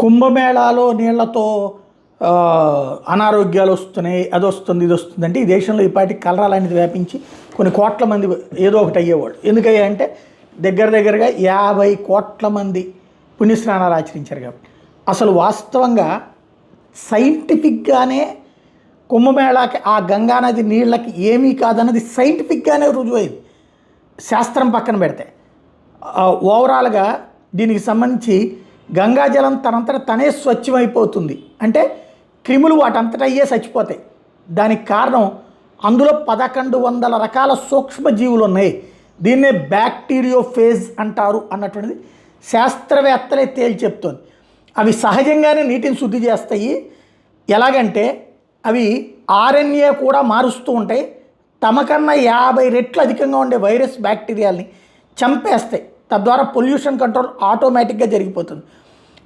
కుంభమేళాలో నీళ్లతో అనారోగ్యాలు వస్తున్నాయి, అది వస్తుంది ఇది వస్తుంది అంటే ఈ దేశంలో ఈ పాటికి కలరా అనేది వ్యాపించి కొన్ని కోట్ల మంది ఏదో ఒకటి అయ్యేవాడు. ఎందుకయ్యా అంటే దగ్గరగా 50 కోట్ల మంది పుణ్యస్నానాలు ఆచరించారు కాబట్టి. అసలు వాస్తవంగా సైంటిఫిక్గానే కుంభమేళాకి ఆ గంగానది నీళ్ళకి ఏమీ కాదన్నది సైంటిఫిక్గానే రుజువైంది. శాస్త్రం పక్కన పెడితే ఓవరాల్గా దీనికి సంబంధించి గంగాజలం తనంతట తనే స్వచ్ఛమైపోతుంది అంటే క్రిములు వాటంతటా అయ్యే చచ్చిపోతాయి. దానికి కారణం అందులో 1100 రకాల సూక్ష్మజీవులు ఉన్నాయి. దీన్నే బ్యాక్టీరియోఫేజ్ అంటారు అన్నటువంటిది శాస్త్రవేత్తలే తేల్చి చెప్తోంది. అవి సహజంగానే నీటిని శుద్ధి చేస్తాయి. ఎలాగంటే అవి ఆర్ఎన్ఏ కూడా మారుస్తూ ఉంటాయి. తమకన్నా 50 రెట్లు అధికంగా ఉండే వైరస్ బ్యాక్టీరియాల్ని చంపేస్తాయి. తద్వారా పొల్యూషన్ కంట్రోల్ ఆటోమేటిక్గా జరిగిపోతుంది.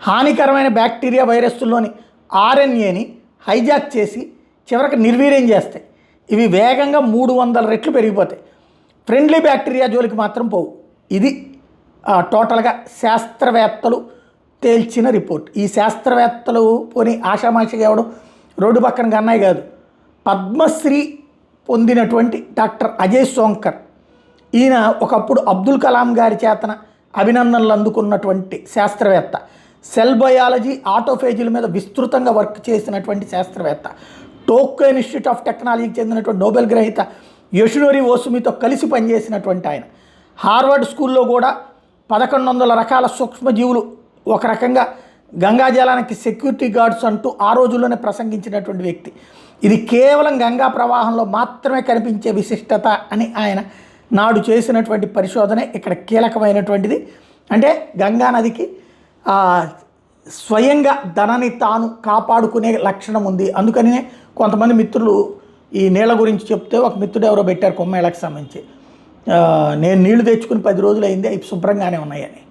హానికరమైన బ్యాక్టీరియా వైరస్లోని ఆర్ఎన్ఏని హైజాక్ చేసి చివరికి నిర్వీర్యం చేస్తాయి. ఇవి వేగంగా 300 రెట్లు పెరిగిపోతాయి. ఫ్రెండ్లీ బ్యాక్టీరియా జోలికి మాత్రం పోవు. ఇది టోటల్గా శాస్త్రవేత్తలు తేల్చిన రిపోర్ట్. ఈ శాస్త్రవేత్తలు పోని ఆషామాషిగా ఎవడం రోడ్డు పక్కన గన్నాయి కాదు. పద్మశ్రీ పొందినటువంటి డాక్టర్ అజయ్ సోంకర్, ఈయన ఒకప్పుడు అబ్దుల్ కలాం గారి చేతన అభినందనలు అందుకున్నటువంటి శాస్త్రవేత్త. సెల్ బయాలజీ, ఆటోఫేజీల మీద విస్తృతంగా వర్క్ చేసినటువంటి శాస్త్రవేత్త. టోక్యో ఇన్స్టిట్యూట్ ఆఫ్ టెక్నాలజీకి చెందినటువంటి నోబెల్ గ్రహీత యోషినోరి ఓసుమితో కలిసి పనిచేసినటువంటి ఆయన. హార్వర్డ్ స్కూల్లో కూడా 1100 రకాల సూక్ష్మజీవులు ఒక రకంగా గంగాజలానికి సెక్యూరిటీ గార్డ్స్ అంటూ ఆ రోజుల్లోనే ప్రసంగించినటువంటి వ్యక్తి. ఇది కేవలం గంగా ప్రవాహంలో మాత్రమే కనిపించే విశిష్టత అని ఆయన నాడు చేసినటువంటి పరిశోధనే ఇక్కడ కీలకమైనటువంటిది. అంటే గంగానదికి స్వయంగా తనని తాను కాపాడుకునే లక్షణం ఉంది. అందుకనే కొంతమంది మిత్రులు ఈ నీళ్ళ గురించి చెప్తే ఒక మిత్రుడు ఎవరో పెట్టారు కుంభమేళాకి సంబంధించి, నేను నీళ్లు తెచ్చుకుని 10 రోజులు అయింది, అవి శుభ్రంగానే ఉన్నాయని.